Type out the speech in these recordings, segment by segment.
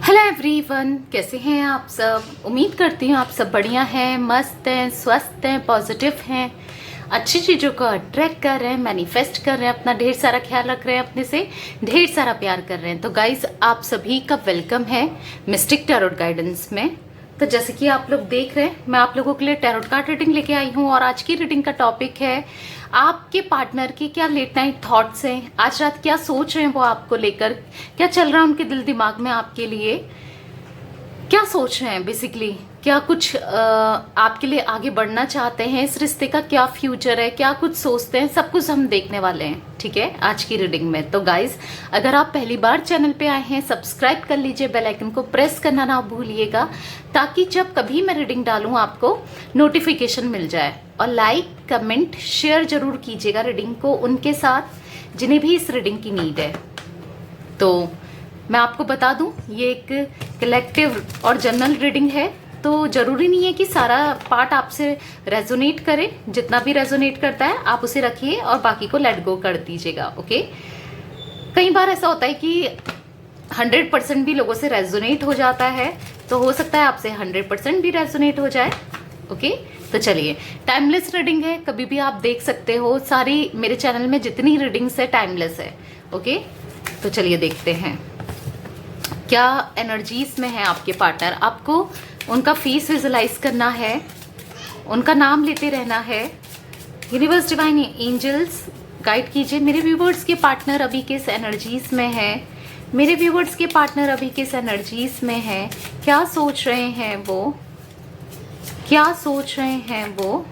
Hello everyone, कैसे हैं आप सब। उम्मीद करती हूँ आप सब बढ़िया हैं, मस्त हैं, स्वस्थ हैं, पॉजिटिव हैं, अच्छी चीज़ों को अट्रैक्ट कर रहे हैं, मैनिफेस्ट कर रहे हैं, अपना ढेर सारा ख्याल रख रहे हैं, अपने से ढेर सारा प्यार कर रहे हैं। तो गाइज, आप सभी का वेलकम है मिस्टिक टैरोट गाइडेंस में। तो जैसे कि आप लोग देख रहे हैं, मैं आप लोगों के लिए टैरोट कार्ड रीडिंग लेके आई हूँ और आज की रीडिंग का टॉपिक है आपके पार्टनर के क्या लेट नाइट थॉट्स हैं, आज रात क्या सोच रहे हैं वो आपको लेकर, क्या चल रहा है उनके दिल दिमाग में आपके लिए, क्या सोच रहे हैं बेसिकली, क्या कुछ आपके लिए आगे बढ़ना चाहते हैं, इस रिश्ते का क्या फ्यूचर है, क्या कुछ सोचते हैं, सब कुछ हम देखने वाले हैं। ठीक है, आज की रीडिंग में। तो गाइज, अगर आप पहली बार चैनल पे आए हैं, सब्सक्राइब कर लीजिए, बेल आइकन को प्रेस करना ना भूलिएगा, ताकि जब कभी मैं रीडिंग डालूं आपको नोटिफिकेशन मिल जाए। और लाइक कमेंट शेयर जरूर कीजिएगा रीडिंग को उनके साथ जिन्हें भी इस रीडिंग की नीड है। तो मैं आपको बता दूं, ये एक कलेक्टिव और जनरल रीडिंग है, तो जरूरी नहीं है कि सारा पार्ट आपसे रेजोनेट करे। जितना भी रेजोनेट करता है आप उसे रखिए और बाकी को लेट गो कर दीजिएगा। ओके, कई बार ऐसा होता है कि 100% भी लोगों से रेजोनेट हो जाता है, तो हो सकता है आपसे 100% भी रेजोनेट हो जाए। ओके, तो चलिए, टाइमलेस रीडिंग है, कभी भी आप देख सकते हो। सारी मेरे चैनल में जितनी रीडिंग्स है टाइमलेस है। ओके, तो चलिए देखते हैं क्या एनर्जीज में है आपके पार्टनर। आपको उनका फेस विजुलाइज करना है, उनका नाम लेते रहना है। यूनिवर्स डिवाइन एंजल्स गाइड कीजिए मेरे व्यूवर्स के पार्टनर अभी किस एनर्जीज में है, मेरे व्यूवर्स के पार्टनर अभी किस एनर्जीज में है, क्या सोच रहे हैं वो, क्या सोच रहे हैं वो।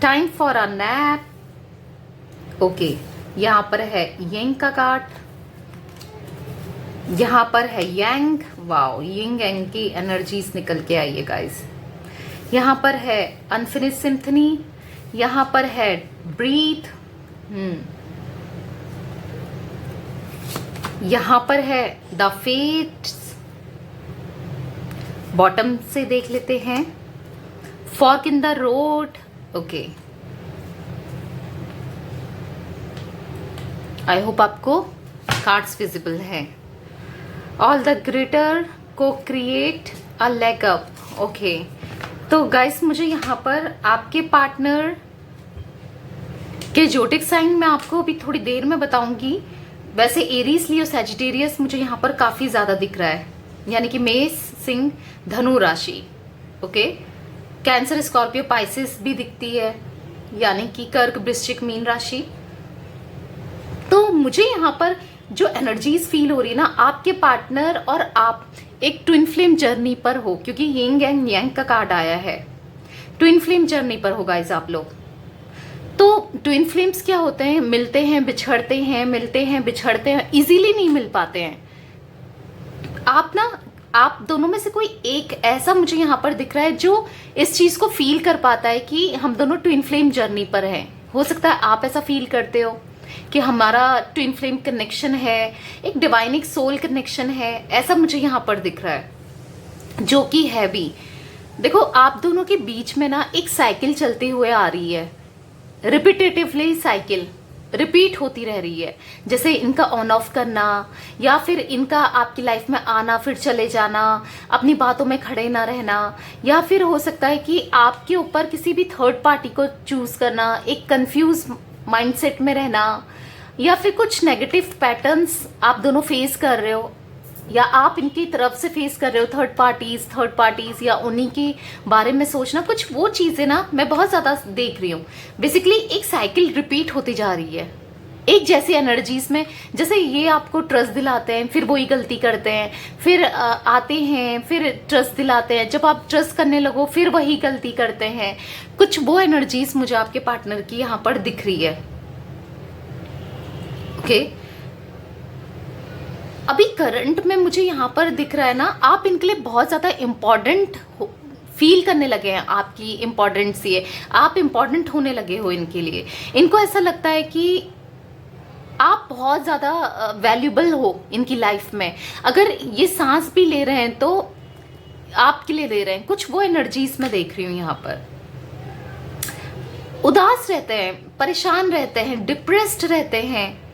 Time for a nap. Okay, यहाँ पर है यंग का कार्ड, यहाँ पर है यंग। वाओ, यंग एंग की एनर्जीज निकल के आई है गाइस। यहाँ पर है अनफिनिश सिम्फनी, यहाँ पर है ब्रीथ, यहाँ पर है द फेट्स। बॉटम से देख लेते हैं, fork in the road. Okay, I hope आपको कार्ड्स विजिबल है। ऑल द ग्रेटर को create a leg up. Okay, तो गाइस, मुझे यहाँ पर आपके पार्टनर के जोटिक साइन मैं आपको अभी थोड़ी देर में बताऊंगी। वैसे एरीज लियो सैजिटेरियस मुझे यहाँ पर काफी ज्यादा दिख रहा है, यानी कि मेष सिंह धनु राशि। ओके, कैंसर स्कॉर्पियो पाइसिस भी दिखती है, यानी कि कर्क वृश्चिक मीन राशि। तो मुझे यहाँ पर जो एनर्जीज फील हो रही है ना, आपके पार्टनर और आप एक ट्विन फ्लेम जर्नी पर हो, क्योंकि यिंग एंड यांग का कार्ड आया है। ट्विन फ्लेम जर्नी पर हो गाइस आप लोग। तो ट्विन फ्लेम्स क्या होते हैं, मिलते हैं बिछड़ते हैं, मिलते हैं बिछड़ते हैं, इजीली नहीं मिल पाते हैं। आप दोनों में से कोई एक ऐसा मुझे यहाँ पर दिख रहा है जो इस चीज को फील कर पाता है कि हम दोनों ट्विन फ्लेम जर्नी पर हैं। हो सकता है आप ऐसा फील करते हो कि हमारा ट्विन फ्लेम कनेक्शन है, एक डिवाइनिक सोल कनेक्शन है, ऐसा मुझे यहाँ पर दिख रहा है, जो कि है भी। देखो, आप दोनों के बीच में ना एक साइकिल चलती हुए आ रही है, रिपीटेटिवली साइकिल रिपीट होती रह रही है। जैसे इनका ऑन ऑफ करना, या फिर इनका आपकी लाइफ में आना फिर चले जाना, अपनी बातों में खड़े ना रहना, या फिर हो सकता है कि आपके ऊपर किसी भी थर्ड पार्टी को चूज करना, एक कंफ्यूज माइंडसेट में रहना, या फिर कुछ नेगेटिव पैटर्न्स आप दोनों फेस कर रहे हो, या आप इनकी तरफ से फेस कर रहे हो थर्ड पार्टीज, या उन्हीं के बारे में सोचना। कुछ वो चीजें ना मैं बहुत ज्यादा देख रही हूँ। बेसिकली एक साइकिल रिपीट होती जा रही है एक जैसी एनर्जीज में। जैसे ये आपको ट्रस्ट दिलाते हैं, फिर वही गलती करते हैं, फिर आते हैं, फिर ट्रस्ट दिलाते हैं, जब आप ट्रस्ट करने लगो फिर वही गलती करते हैं। कुछ वो एनर्जीज मुझे आपके पार्टनर की यहाँ पर दिख रही है। ओके, अभी करंट में मुझे यहाँ पर दिख रहा है ना, आप इनके लिए बहुत ज्यादा इम्पोर्टेंट फील करने लगे हैं, आपकी इम्पोर्टेंस ये, आप इम्पोर्टेंट होने लगे हो इनके लिए। इनको ऐसा लगता है कि आप बहुत ज्यादा वैल्यूबल हो इनकी लाइफ में। अगर ये सांस भी ले रहे हैं तो आपके लिए ले रहे हैं, कुछ वो एनर्जीज मैं देख रही हूँ यहाँ पर। उदास रहते हैं, परेशान रहते हैं, डिप्रेस्ड रहते हैं,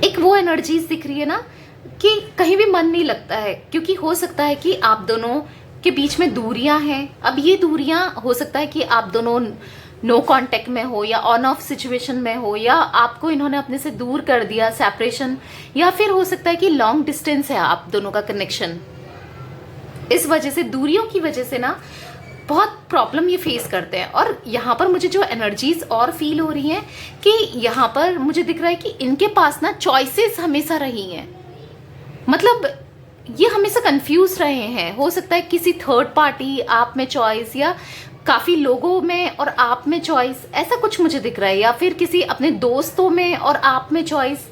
एक वो एनर्जीज दिख रही है ना। कि कहीं भी मन नहीं लगता है, क्योंकि हो सकता है कि आप दोनों के बीच में दूरियां हैं। अब ये दूरियां हो सकता है कि आप दोनों नो कांटेक्ट में हो या ऑन ऑफ सिचुएशन में हो, या आपको इन्होंने अपने से दूर कर दिया, सेपरेशन, या फिर हो सकता है कि लॉन्ग डिस्टेंस है आप दोनों का कनेक्शन। इस वजह से, दूरियों की वजह से ना बहुत प्रॉब्लम ये फेस करते हैं। और यहाँ पर मुझे जो एनर्जीज और फील हो रही हैं कि यहाँ पर मुझे दिख रहा है कि इनके पास ना चॉइसेस हमेशा रही हैं, मतलब ये हमेशा कंफ्यूज रहे हैं। हो सकता है किसी थर्ड पार्टी, आप में चॉइस, या काफ़ी लोगों में और आप में चॉइस, ऐसा कुछ मुझे दिख रहा है। या फिर किसी अपने दोस्तों में और आप में चॉइस,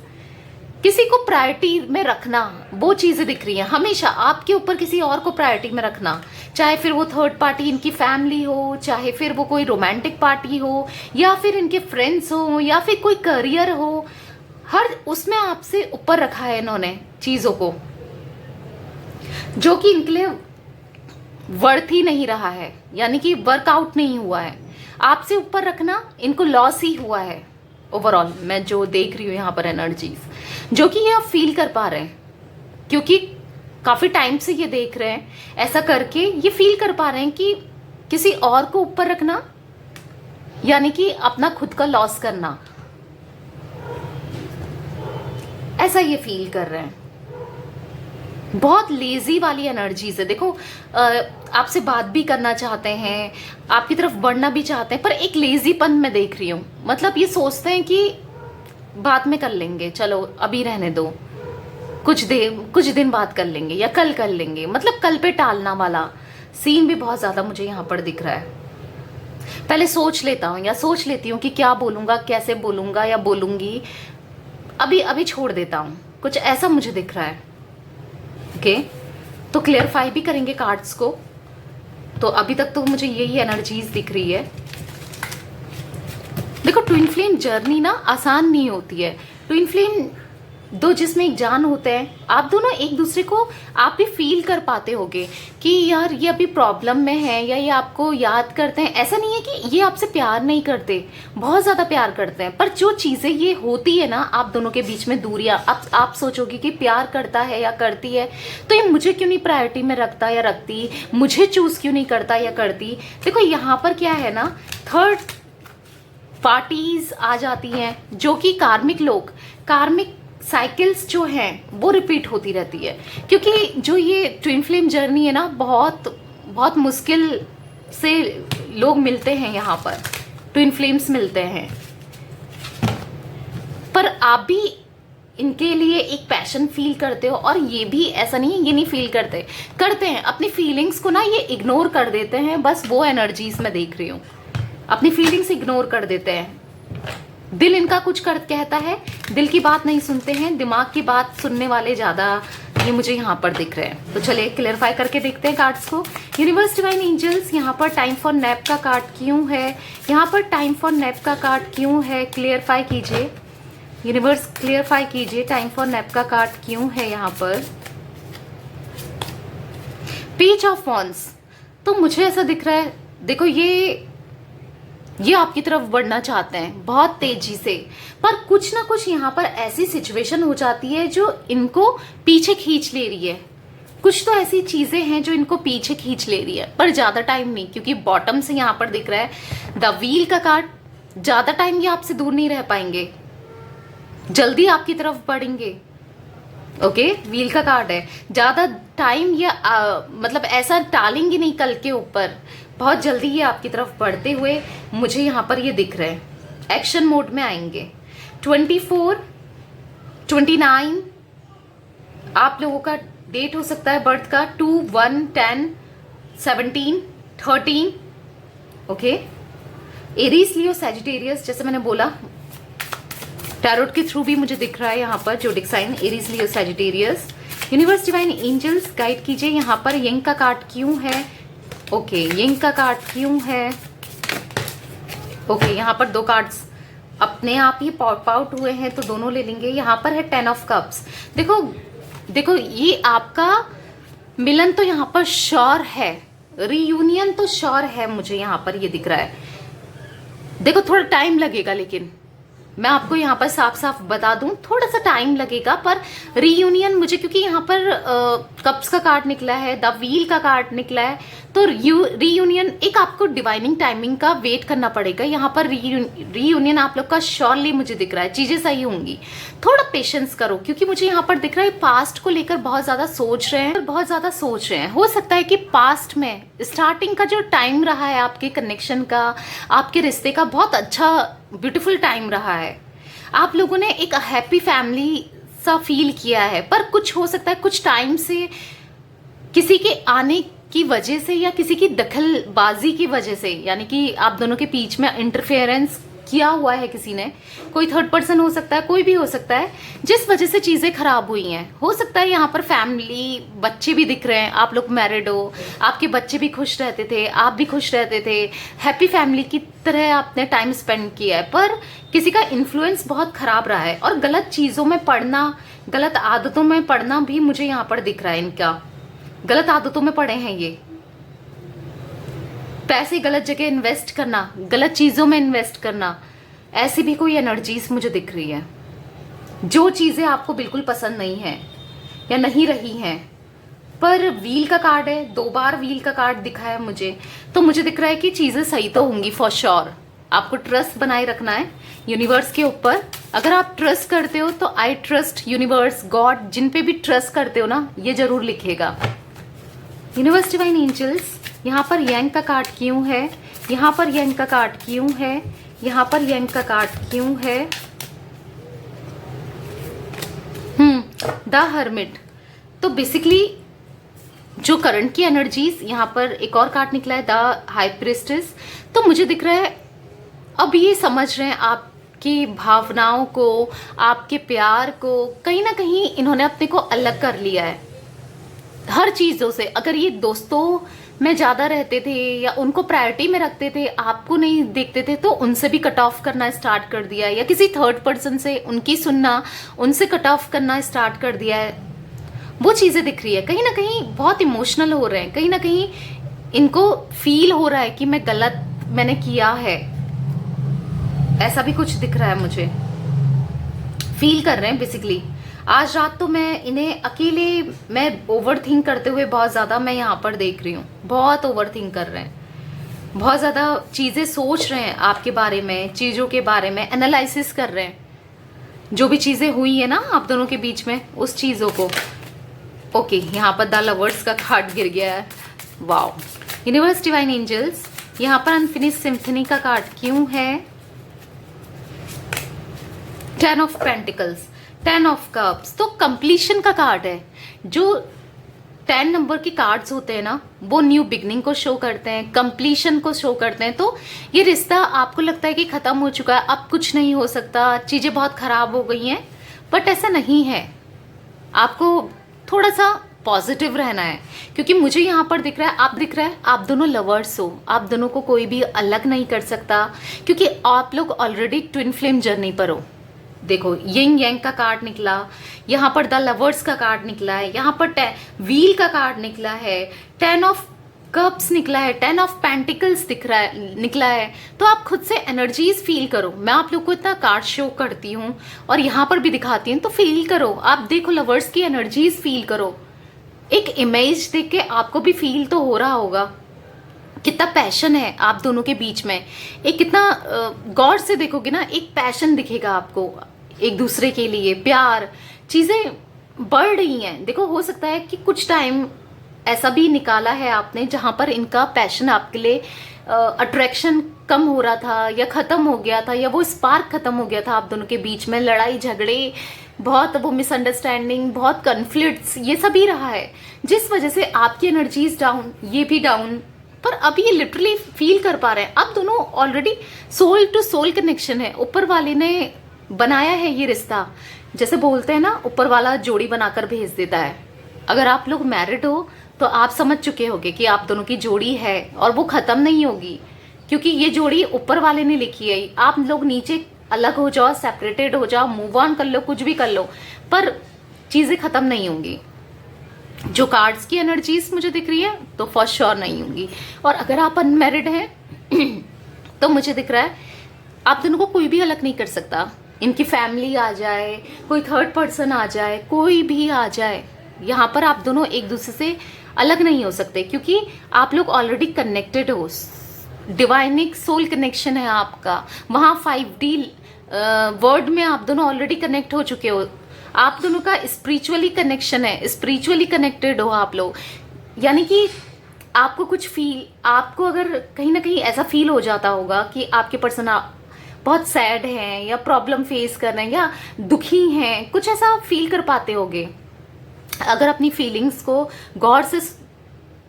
किसी को प्रायोरिटी में रखना, वो चीज़ें दिख रही हैं हमेशा आपके ऊपर, किसी और को प्रायोरिटी में रखना। चाहे फिर वो थर्ड पार्टी इनकी फैमिली हो, चाहे फिर वो कोई रोमांटिक पार्टी हो, या फिर इनके फ्रेंड्स हो, या फिर कोई करियर हो, हर उसमें आपसे ऊपर रखा है इन्होंने चीज़ों को, जो कि इनके लिए वर्थ ही नहीं रहा है, यानी कि वर्कआउट नहीं हुआ है। आपसे ऊपर रखना इनको लॉस ही हुआ है ओवरऑल। मैं जो देख रही हूँ यहाँ पर एनर्जीज, जो कि ये आप फील कर पा रहे हैं, क्योंकि काफ़ी टाइम से ये देख रहे हैं, ऐसा करके ये फील कर पा रहे हैं कि किसी और को ऊपर रखना यानी कि अपना खुद का लॉस करना, ऐसा ये फील कर रहे हैं। बहुत लेजी वाली एनर्जीज है। देखो, आपसे बात भी करना चाहते हैं, आपकी तरफ बढ़ना भी चाहते हैं, पर एक लेजीपन मैं देख रही हूँ। मतलब ये सोचते हैं कि बाद में कर लेंगे, चलो अभी रहने दो, कुछ दिन बाद कर लेंगे या कल कर लेंगे, मतलब कल पे टालना वाला सीन भी बहुत ज़्यादा मुझे यहाँ पर दिख रहा है। पहले सोच लेता हूँ या सोच लेती हूँ कि क्या बोलूँगा, कैसे बोलूँगा या बोलूँगी, अभी छोड़ देता हूँ, कुछ ऐसा मुझे दिख रहा है। ओके, तो क्लियरफाई भी करेंगे कार्ड्स को। तो अभी तक तो मुझे यही एनर्जीज दिख रही है। देखो, ट्विन फ्लेम जर्नी ना आसान नहीं होती है। ट्विन फ्लेम दो जिसमें एक जान होते हैं, आप दोनों एक दूसरे को आप भी फील कर पाते होगे कि यार ये अभी प्रॉब्लम में है, या ये आपको याद करते हैं। ऐसा नहीं है कि ये आपसे प्यार नहीं करते, बहुत ज़्यादा प्यार करते हैं, पर जो चीज़ें ये होती है ना आप दोनों के बीच में दूरियां, आप सोचोगे कि प्यार करता है या करती है तो ये मुझे क्यों नहीं प्रायोरिटी में रखता या रखती, मुझे चूज़ क्यों नहीं करता या करती। देखो यहाँ पर क्या है ना, थर्ड पार्टीज आ जाती हैं, जो कि कार्मिक साइकिल्स जो हैं वो रिपीट होती रहती है। क्योंकि जो ये ट्विन फ्लेम जर्नी है ना, बहुत मुश्किल से लोग मिलते हैं यहाँ पर, ट्विन फ्लेम्स मिलते हैं, पर आप भी इनके लिए एक पैशन फील करते हो। और ये भी ऐसा नहीं है ये नहीं फील करते हैं, अपनी फीलिंग्स को ना ये इग्नोर कर देते हैं। बस वो एनर्जीज मैं देख रही हूँ, अपनी फीलिंग्स इग्नोर कर देते हैं। दिल इनका कुछ कहता है, दिल की बात नहीं सुनते हैं, दिमाग की बात सुनने वाले ज़्यादा ये मुझे यहाँ पर दिख रहे हैं। तो चलिए क्लियरफाई करके देखते हैं कार्ड्स को। यूनिवर्स डिवाइन एंजल्स, यहाँ पर टाइम फॉर नैप का कार्ड क्यों है, यहाँ पर टाइम फॉर नैप का कार्ड क्यों है, क्लियरफाई कीजिए यूनिवर्स, क्लियरफाई कीजिए टाइम फॉर नैप का कार्ड क्यों है यहाँ पर। पेज ऑफ वॉन्ड्स, तो मुझे ऐसा दिख रहा है, देखो ये आपकी तरफ बढ़ना चाहते हैं बहुत तेजी से, पर कुछ ना कुछ यहाँ पर ऐसी सिचुएशन हो जाती है जो इनको पीछे खींच ले रही है। कुछ तो ऐसी चीजें हैं जो इनको पीछे खींच ले रही है, पर ज्यादा टाइम नहीं, क्योंकि बॉटम से यहाँ पर दिख रहा है द व्हील का कार्ड। ज्यादा टाइम ये आपसे दूर नहीं रह पाएंगे, जल्दी आपकी तरफ बढ़ेंगे। ओके, व्हील का कार्ड है, ज्यादा टाइम ये मतलब ऐसा टालेंगे नहीं कल के ऊपर, बहुत जल्दी ये आपकी तरफ बढ़ते हुए मुझे यहाँ पर ये दिख रहे हैं, एक्शन मोड में आएंगे। 24, 29 आप लोगों का डेट हो सकता है बर्थ का, 2, 1, 10, 17, 13। ओके, एरीज, लियो, सैजिटेरियस, जैसे मैंने बोला टैरोट के थ्रू भी मुझे दिख रहा है यहाँ पर zodiac sign, Aries, Leo, Sagittarius. Universe divine angels guide कीजिए यहाँ पर यंग का कार्ड क्यों है। ओके, यंग का कार्ड क्यों है। ओके, यहाँ पर दो कार्ड्स अपने आप ही पॉप आउट हुए हैं, तो दोनों ले लेंगे। यहाँ पर है 10 ऑफ कप्स। देखो ये आपका मिलन तो यहाँ पर श्योर है, रीयूनियन तो श्योर है, मुझे यहाँ पर ये दिख रहा है। देखो थोड़ा टाइम लगेगा, लेकिन मैं आपको यहाँ पर साफ साफ बता दूं, थोड़ा सा टाइम लगेगा, पर रीयूनियन मुझे, क्योंकि यहाँ पर कप्स का कार्ड निकला है, द व्हील का कार्ड निकला है, तो रीयूनियन एक आपको डिवाइनिंग टाइमिंग का वेट करना पड़ेगा। यहाँ पर रीयूनियन आप लोग का श्योरली मुझे दिख रहा है, चीजें सही होंगी, थोड़ा पेशेंस करो, क्योंकि मुझे यहाँ पर दिख रहा है पास्ट को लेकर बहुत ज्यादा सोच रहे हैं, बहुत ज्यादा सोच रहे हैं। हो सकता है कि पास्ट में स्टार्टिंग का जो टाइम रहा है आपके कनेक्शन का, आपके रिश्ते का, बहुत अच्छा ब्यूटीफुल टाइम रहा है। आप लोगों ने एक हैप्पी फैमिली सा फील किया है, पर कुछ हो सकता है कुछ टाइम से किसी के आने की वजह से या किसी की दखलबाजी की वजह से, यानी कि आप दोनों के बीच में इंटरफेरेंस किया हुआ है किसी ने, कोई थर्ड पर्सन हो सकता है, कोई भी हो सकता है, जिस वजह से चीजें खराब हुई हैं। हो सकता है यहाँ पर फैमिली, बच्चे भी दिख रहे हैं, आप लोग मैरिड हो, आपके बच्चे भी खुश रहते थे, आप भी खुश रहते थे, हैप्पी फैमिली की तरह आपने टाइम स्पेंड किया है, पर किसी का इन्फ्लुएंस बहुत खराब रहा है। और गलत चीजों में पढ़ना, गलत आदतों में पढ़ना भी मुझे यहाँ पर दिख रहा है, इनका गलत आदतों में पड़े हैं ये, पैसे गलत जगह इन्वेस्ट करना, गलत चीजों में इन्वेस्ट करना, ऐसी भी कोई एनर्जीज मुझे दिख रही है। जो चीजें आपको बिल्कुल पसंद नहीं है या नहीं रही हैं, पर व्हील का कार्ड है, 2 बार व्हील का कार्ड दिखा है मुझे, तो मुझे दिख रहा है कि चीजें सही तो होंगी फॉर श्योर। आपको ट्रस्ट बनाए रखना है यूनिवर्स के ऊपर। अगर आप ट्रस्ट करते हो तो आई ट्रस्ट यूनिवर्स, गॉड, जिन पे भी ट्रस्ट करते हो ना, ये जरूर लिखेगा। यूनिवर्स, डिवाइन एंजल्स, यहाँ पर यंग का कार्ड क्यों है, यहाँ पर यंग का कार्ड क्यों है, यहाँ पर यंग का कार्ड क्यों है, द हर्मिट। तो बेसिकली जो करंट की एनर्जीज, यहाँ पर एक और कार्ड निकला है द हाई प्रिस्टेस। तो मुझे दिख रहा है अब ये समझ रहे हैं आपकी भावनाओं को, आपके प्यार को, कहीं ना कहीं इन्होंने अपने को अलग कर लिया है हर चीजों से। अगर ये दोस्तों में ज्यादा रहते थे या उनको प्रायोरिटी में रखते थे, आपको नहीं देखते थे, तो उनसे भी कट ऑफ करना स्टार्ट कर दिया है, या किसी थर्ड पर्सन से उनकी सुनना, उनसे कट ऑफ करना स्टार्ट कर दिया है। वो चीजें दिख रही है, कहीं ना कहीं बहुत इमोशनल हो रहे हैं, कहीं ना कहीं इनको फील हो रहा है कि मैं गलत मैंने किया है, ऐसा भी कुछ दिख रहा है मुझे, फील कर रहे हैं बेसिकली। आज रात तो मैं इन्हें अकेले, मैं ओवर थिंक करते हुए बहुत ज्यादा मैं यहाँ पर देख रही हूँ, बहुत ओवर थिंक कर रहे हैं, बहुत ज्यादा चीजें सोच रहे हैं आपके बारे में, चीजों के बारे में एनालिसिस कर रहे हैं, जो भी चीजें हुई है ना आप दोनों के बीच में, उस चीजों को। ओके, यहाँ पर द लवर्स का कार्ड गिर गया है, वाओ। यूनिवर्स, डिवाइन एंजल्स, यहाँ पर अनफिनिश्ड सिम्फनी का कार्ड क्यों है, 10 ऑफ पेंटिकल्स, 10 ऑफ कप्स। तो कंप्लीशन का कार्ड है। जो 10 नंबर के कार्ड्स होते हैं ना, वो न्यू बिगनिंग को शो करते हैं, कंप्लीशन को शो करते हैं। तो ये रिश्ता आपको लगता है कि खत्म हो चुका है, अब कुछ नहीं हो सकता, चीजें बहुत खराब हो गई हैं, बट ऐसा नहीं है। आपको थोड़ा सा पॉजिटिव रहना है, क्योंकि मुझे यहाँ पर दिख रहा है, आप दोनों लवर्स हो, आप दोनों को कोई भी अलग नहीं कर सकता, क्योंकि आप लोग ऑलरेडी ट्विन फ्लेम जर्नी पर हो। देखो, यंग यंग का कार्ड निकला, यहाँ पर द लवर्स का कार्ड निकला है, यहाँ पर व्हील का कार्ड निकला है, 10 ऑफ कप्स निकला है, 10 ऑफ पेंटिकल्स निकला है। तो आप खुद से एनर्जीज फील करो। मैं आप लोग को इतना कार्ड शो करती हूँ और यहाँ पर भी दिखाती हूँ, तो फील करो। आप देखो, लवर्स की एनर्जीज फील करो। एक इमेज देख के आपको भी फील तो हो रहा होगा कितना पैशन है आप दोनों के बीच में। एक कितना गौर से देखोगे ना, एक पैशन दिखेगा आपको एक दूसरे के लिए, प्यार, चीजें बढ़ रही हैं। देखो, हो सकता है कि कुछ टाइम ऐसा भी निकाला है आपने जहां पर इनका पैशन आपके लिए, अट्रैक्शन कम हो रहा था या खत्म हो गया था, या वो स्पार्क खत्म हो गया था आप दोनों के बीच में। लड़ाई झगड़े, बहुत वो मिसअंडरस्टैंडिंग, बहुत कॉन्फ्लिक्ट्स, ये सब ही रहा है, जिस वजह से आपकी एनर्जीज डाउन, ये भी डाउन। पर अब ये लिटरली फील कर पा रहे हैं, अब दोनों already soul to soul connection है। ऊपर वाले ने बनाया है ये रिश्ता, जैसे बोलते हैं ना, ऊपर वाला जोड़ी बनाकर भेज देता है। अगर आप लोग मैरिड हो तो आप समझ चुके होंगे कि आप दोनों की जोड़ी है और वो खत्म नहीं होगी, क्योंकि ये जोड़ी ऊपर वाले ने लिखी है। आप लोग नीचे अलग हो जाओ, सेपरेटेड हो जाओ, मूव ऑन कर लो, कुछ भी कर लो, पर चीजें खत्म नहीं होंगी। जो कार्ड्स की एनर्जीज मुझे दिख रही है तो फॉर श्योर नहीं होंगी। और अगर आप अनमैरिड हैं तो मुझे दिख रहा है आप दोनों को कोई भी अलग नहीं कर सकता। इनकी फैमिली आ जाए, कोई थर्ड पर्सन आ जाए, कोई भी आ जाए, यहाँ पर आप दोनों एक दूसरे से अलग नहीं हो सकते, क्योंकि आप लोग ऑलरेडी कनेक्टेड हो। डिवाइनिक सोल कनेक्शन है आपका, वहाँ 5D वर्ड में आप दोनों ऑलरेडी कनेक्ट हो चुके हो। आप दोनों का स्पिरिचुअली कनेक्शन है, स्पिरिचुअली कनेक्टेड हो आप लोग। यानी कि आपको कुछ फील, आपको अगर कहीं ना कहीं ऐसा फील हो जाता होगा कि आपके पर्सन बहुत सैड हैं या प्रॉब्लम फेस कर रहे हैं या दुखी हैं, कुछ ऐसा फील कर पाते होगे। अगर अपनी फीलिंग्स को गौर से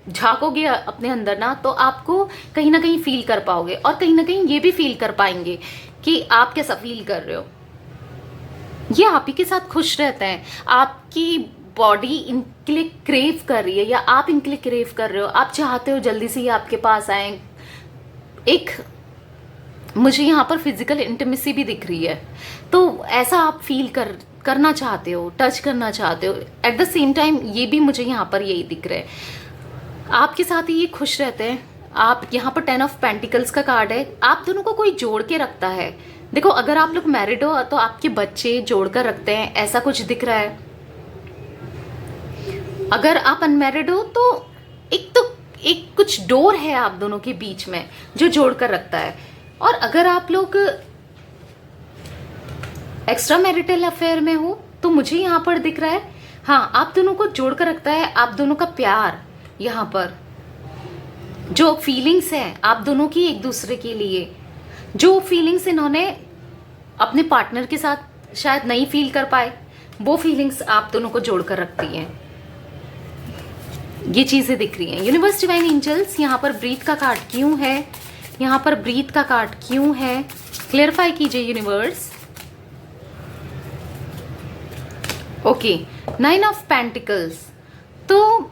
झांकोगे अपने अंदर ना, तो आपको कहीं ना कहीं फील कर पाओगे, और कहीं ना कहीं ये भी फील कर पाएंगे कि आप कैसा फील कर रहे हो। ये आप ही के साथ खुश रहते हैं, आपकी बॉडी इनके लिए क्रेव कर रही है या आप इनके लिए क्रेव कर रहे हो, आप चाहते हो जल्दी से ही आपके पास आए। एक मुझे यहाँ पर फिजिकल इंटीमेसी भी दिख रही है, तो ऐसा आप फील करना चाहते हो, टच करना चाहते हो। एट द सेम टाइम ये भी मुझे यहाँ पर यही दिख रहा है, आपके साथ ही ये खुश रहते हैं। आप यहाँ पर 10 ऑफ पेंटिकल्स का कार्ड है, आप दोनों को कोई जोड़ के रखता है। देखो, अगर आप लोग मैरिड हो तो आपके बच्चे जोड़ कर रखते हैं, ऐसा कुछ दिख रहा है। अगर आप अनमैरिड हो तो एक कुछ डोर है आप दोनों के बीच में जो जोड़ कर रखता है। और अगर आप लोग एक्स्ट्रा मैरिटल अफेयर में हो तो मुझे यहाँ पर दिख रहा है, हाँ, आप दोनों को जोड़ कर रखता है आप दोनों का प्यार। यहाँ पर जो फीलिंग्स हैं आप दोनों की एक दूसरे के लिए, जो फीलिंग्स इन्होंने अपने पार्टनर के साथ शायद नहीं फील कर पाए, वो फीलिंग्स आप दोनों को जोड़ कर रखती हैं। ये चीजें दिख रही हैं। यूनिवर्स डिवाइन एंजल्स, यहाँ पर ब्रीथ का कार्ड क्यों है? यहाँ पर ब्रीथ का कार्ड क्यों है? क्लेरिफाई कीजिए यूनिवर्स। Okay, 9 of pentacles. तो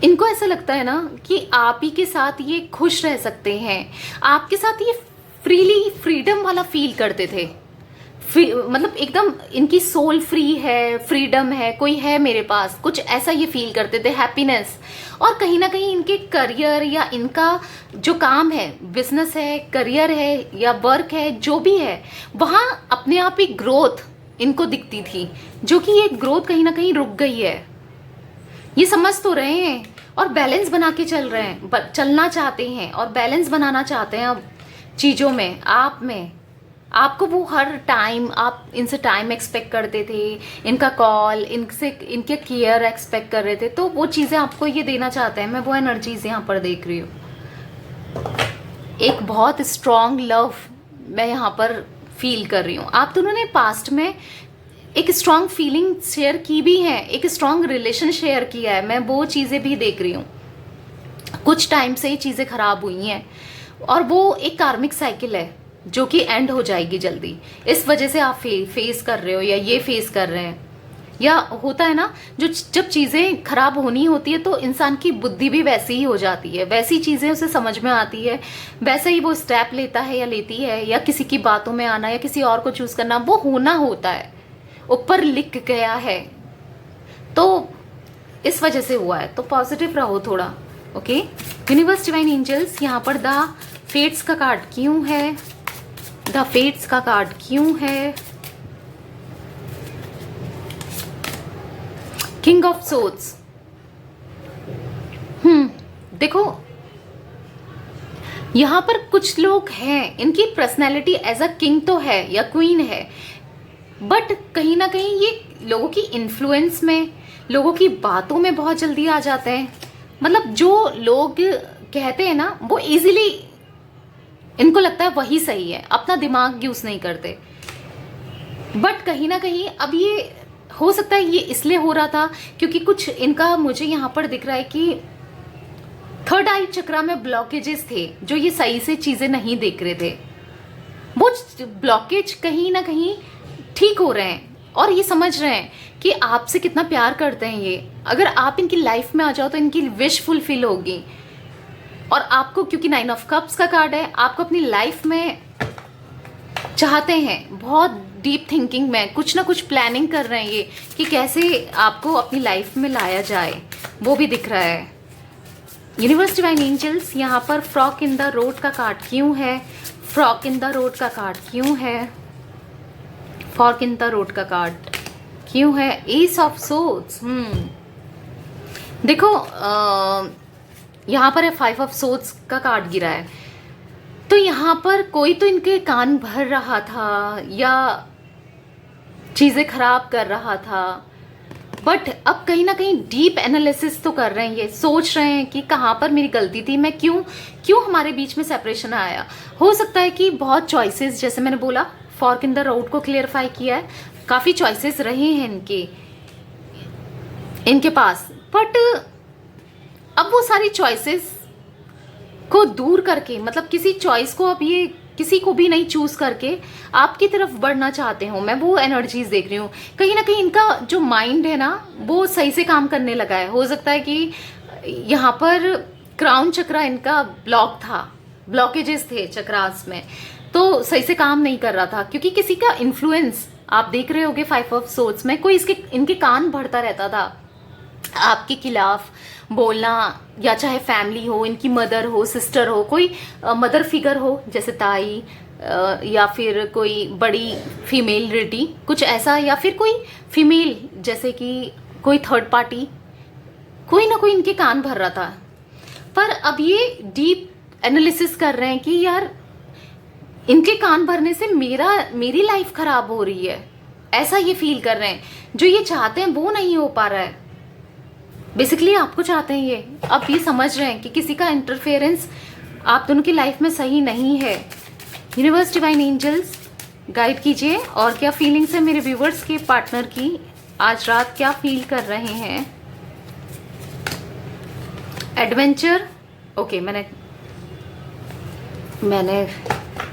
इनको ऐसा लगता है ना कि आप ही के साथ ये खुश रह सकते हैं, आपके साथ ये फ्रीडम वाला फील करते थे। मतलब एकदम इनकी सोल फ्री है, फ्रीडम है, कोई है मेरे पास, कुछ ऐसा ये फील करते थे, हैप्पीनेस। और कहीं ना कहीं इनके करियर या इनका जो काम है, बिजनेस है, करियर है या वर्क है, जो भी है, वहाँ अपने आप ही ग्रोथ इनको दिखती थी, जो कि ये ग्रोथ कहीं ना कहीं रुक गई है। ये समझ तो रहे हैं और बैलेंस बना के चल रहे हैं, चलना चाहते हैं और बैलेंस बनाना चाहते हैं अब चीज़ों में, आप में। आपको वो हर टाइम, आप इनसे टाइम एक्सपेक्ट करते थे, इनका कॉल, इनसे इनके केयर एक्सपेक्ट कर रहे थे, तो वो चीज़ें आपको ये देना चाहते हैं। मैं वो एनर्जीज यहाँ पर देख रही हूँ। एक बहुत स्ट्रॉन्ग लव मैं यहाँ पर फील कर रही हूँ। आप दोनों ने पास्ट में एक स्ट्रॉन्ग फीलिंग शेयर की भी है, एक स्ट्रॉन्ग रिलेशन शेयर किया है, मैं वो चीज़ें भी देख रही हूँ। कुछ टाइम से ये चीज़ें खराब हुई हैं और वो एक कार्मिक साइकिल है जो कि एंड हो जाएगी जल्दी। इस वजह से आप फेस कर रहे हो या ये फेस कर रहे हैं, या होता है ना, जो जब चीज़ें खराब होनी होती है तो इंसान की बुद्धि भी वैसी ही हो जाती है, वैसी चीज़ें उसे समझ में आती है, वैसे ही वो स्टेप लेता है या लेती है, या किसी की बातों में आना या किसी और को चूज करना, वो होना होता है, ऊपर लिख गया है, तो इस वजह से हुआ है। तो पॉजिटिव रहो थोड़ा, ओके। यूनिवर्स डिवाइन एंजल्स, यहाँ पर द फेट्स का कार्ड क्यों है? द फेट्स का कार्ड क्यों है? King of swords. देखो, यहां पर कुछ लोग हैं, इनकी पर्सनैलिटी एज अ किंग तो है या क्वीन है, बट कहीं ना कहीं ये लोगों की इन्फ्लुएंस में, लोगों की बातों में बहुत जल्दी आ जाते हैं। मतलब जो लोग कहते हैं ना, वो इजीली इनको लगता है वही सही है, अपना दिमाग यूज नहीं करते। बट कहीं ना कहीं अब ये हो सकता है ये इसलिए हो रहा था क्योंकि कुछ इनका, मुझे यहाँ पर दिख रहा है कि थर्ड आई चक्रा में ब्लॉकेजेस थे, जो ये सही से चीजें नहीं देख रहे थे। वो ब्लॉकेज कहीं ना कहीं ठीक हो रहे हैं और ये समझ रहे हैं कि आपसे कितना प्यार करते हैं ये। अगर आप इनकी लाइफ में आ जाओ तो इनकी विश फुलफिल होगी। और आपको, क्योंकि 9 ऑफ कप्स का कार्ड है, आपको अपनी लाइफ में चाहते हैं, बहुत डीप थिंकिंग में कुछ ना कुछ प्लानिंग कर रहे हैं ये कि कैसे आपको अपनी लाइफ में लाया जाए, वो भी दिख रहा है। यूनिवर्स डिवाइन एंजल्स, यहाँ पर फ्रॉक इन द रोड का कार्ड क्यों है? फ्रॉक इन द रोड का कार्ड क्यों है? फॉर्क इन द रोड का कार्ड क्यों है? S of swords. देखो यहाँ पर है 5 ऑफ सोर्ड्स का कार्ड गिरा है, तो यहाँ पर कोई तो इनके कान भर रहा था या चीज़ें खराब कर रहा था, बट अब कहीं ना कहीं डीप एनालिसिस तो कर रहे हैं, ये सोच रहे हैं कि कहाँ पर मेरी गलती थी, मैं क्यों हमारे बीच में सेपरेशन आया। हो सकता है कि बहुत चॉइसेस, जैसे मैंने बोला फॉर्क इन द रोड को क्लियरफाई किया है, काफ़ी चॉइसेस रहे हैं इनके पास, बट अब वो सारी चॉइसेस को दूर करके, मतलब किसी चॉइस को अब ये किसी को भी नहीं चूज करके आपकी तरफ बढ़ना चाहते हो। मैं वो एनर्जीज देख रही हूँ। कहीं ना कहीं इनका जो माइंड है ना वो सही से काम करने लगा है। हो सकता है कि यहाँ पर क्राउन चक्रा इनका ब्लॉक था, ब्लॉकेजेस थे चक्रास में, तो सही से काम नहीं कर रहा था, क्योंकि किसी का इन्फ्लुएंस आप देख रहे होगे 5 ऑफ सोर्ड्स में, कोई इनके कान भरता रहता था आपके खिलाफ बोलना, या चाहे फैमिली हो, इनकी मदर हो, सिस्टर हो, कोई मदर फिगर हो जैसे ताई, या फिर कोई बड़ी फीमेल रिलेटिव, कुछ ऐसा, या फिर कोई फीमेल जैसे कि कोई थर्ड पार्टी, कोई ना कोई इनके कान भर रहा था। पर अब ये डीप एनालिसिस कर रहे हैं कि यार इनके कान भरने से मेरी लाइफ खराब हो रही है, ऐसा ये फील कर रहे हैं। जो ये चाहते हैं वो नहीं हो पा रहा है। बेसिकली आपको चाहते हैं ये, अब ये समझ रहे हैं कि किसी का इंटरफेरेंस आप दोनों की लाइफ में सही नहीं है। यूनिवर्स, डिवाइन एंजल्स गाइड कीजिए, और क्या फीलिंग्स है मेरे व्यूवर्स के पार्टनर की, आज रात क्या फील कर रहे हैं। एडवेंचर, ओके, मैंने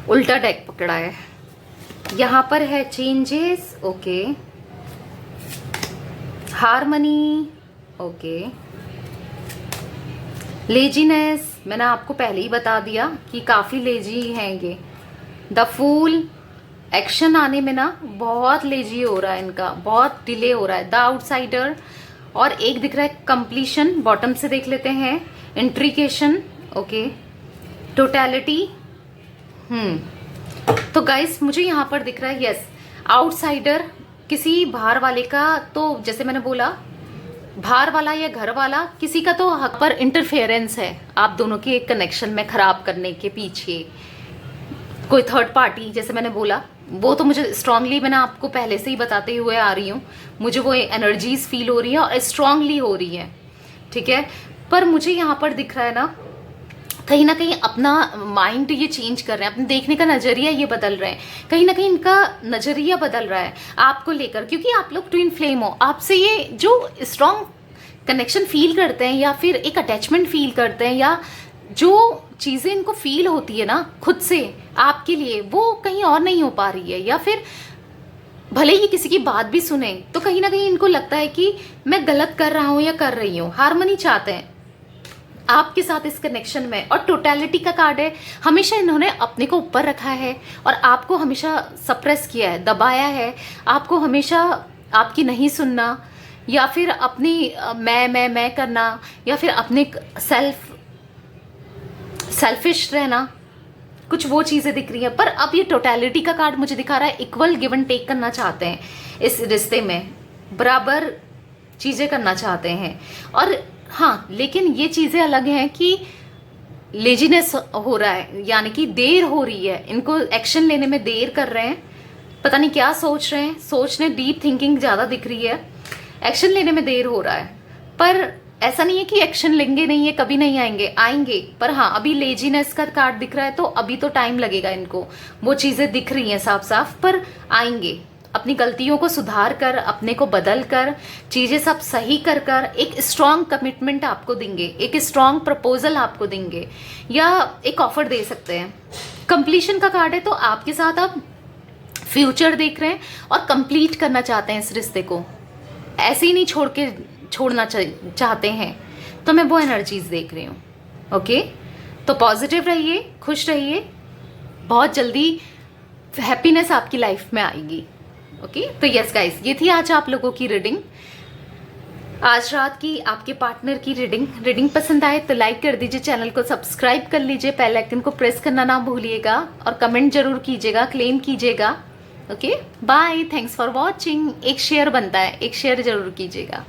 उल्टा डेक पकड़ा है। यहाँ पर है changes, okay, harmony, okay, laziness, मैंने आपको पहले ही बता दिया कि काफ़ी लेजी हैं ये। द फूल, एक्शन आने में ना बहुत लेजी हो रहा है इनका, बहुत डिले हो रहा है। द आउटसाइडर, और एक दिख रहा है कंप्लीशन, बॉटम से देख लेते हैं। इंट्रिकेशन, ओके, टोटैलिटी, तो गाइस मुझे यहाँ पर दिख रहा है यस, आउटसाइडर, किसी बाहर वाले का, तो जैसे मैंने बोला बाहर वाला या घर वाला, किसी का तो हक पर इंटरफेरेंस है आप दोनों के कनेक्शन में खराब करने के पीछे। कोई थर्ड पार्टी, जैसे मैंने बोला, वो तो मुझे स्ट्रांगली, मैंने आपको पहले से ही बताते हुए आ रही हूँ, मुझे वो एनर्जीज फील हो रही है और स्ट्रांगली हो रही है, ठीक है। पर मुझे यहाँ पर दिख रहा है ना कहीं अपना माइंड ये चेंज कर रहे हैं, अपने देखने का नज़रिया ये बदल रहे हैं, कहीं ना कहीं इनका नज़रिया बदल रहा है आपको लेकर, क्योंकि आप लोग ट्विन फ्लेम हो। आपसे ये जो स्ट्रॉन्ग कनेक्शन फील करते हैं, या फिर एक अटैचमेंट फील करते हैं, या जो चीज़ें इनको फील होती है ना खुद से आपके लिए, वो कहीं और नहीं हो पा रही है। या फिर भले ही किसी की बात भी सुने तो कहीं ना कहीं इनको लगता है कि मैं गलत कर रहा हूँ या कर रही हूँ। हार्मनी चाहते हैं आपके साथ इस कनेक्शन में। और टोटैलिटी का कार्ड है, हमेशा इन्होंने अपने को ऊपर रखा है और आपको हमेशा सप्रेस किया है, दबाया है, आपको हमेशा आपकी नहीं सुनना, या फिर अपनी मैं करना, या फिर अपने सेल्फिश रहना, कुछ वो चीज़ें दिख रही हैं। पर अब ये टोटैलिटी का कार्ड मुझे दिखा रहा है इक्वल गिव एंड टेक करना चाहते हैं इस रिश्ते में, बराबर चीज़ें करना चाहते हैं। और हाँ, लेकिन ये चीज़ें अलग हैं कि लेजीनेस हो रहा है, यानी कि देर हो रही है, इनको एक्शन लेने में देर कर रहे हैं, पता नहीं क्या सोच रहे हैं, सोचने डीप थिंकिंग ज़्यादा दिख रही है, एक्शन लेने में देर हो रहा है। पर ऐसा नहीं है कि एक्शन लेंगे नहीं है, कभी नहीं आएंगे, पर हाँ अभी लेजीनेस का कार्ड दिख रहा है, तो अभी तो टाइम लगेगा इनको, वो चीज़ें दिख रही हैं साफ साफ, पर आएंगे। अपनी गलतियों को सुधार कर, अपने को बदल कर, चीज़ें सब सही कर कर एक स्ट्रॉन्ग कमिटमेंट आपको देंगे, एक स्ट्रॉन्ग प्रपोजल आपको देंगे, या एक ऑफर दे सकते हैं। कंप्लीशन का कार्ड है, तो आपके साथ आप फ्यूचर देख रहे हैं और कंप्लीट करना चाहते हैं इस रिश्ते को, ऐसे ही नहीं छोड़ना चाहते हैं। तो मैं वो एनर्जीज देख रही हूँ। ओके, तो पॉजिटिव रहिए, खुश रहिए, बहुत जल्दी हैप्पीनेस आपकी लाइफ में आएगी। ओके, तो यस गाइस, ये थी आज आप लोगों की रीडिंग, आज रात की आपके पार्टनर की रीडिंग पसंद आए तो लाइक कर दीजिए, चैनल को सब्सक्राइब कर लीजिए, बेल आइकन को प्रेस करना ना भूलिएगा, और कमेंट जरूर कीजिएगा, क्लेम कीजिएगा। Okay bye, thanks for watching. एक शेयर बनता है, एक शेयर जरूर कीजिएगा।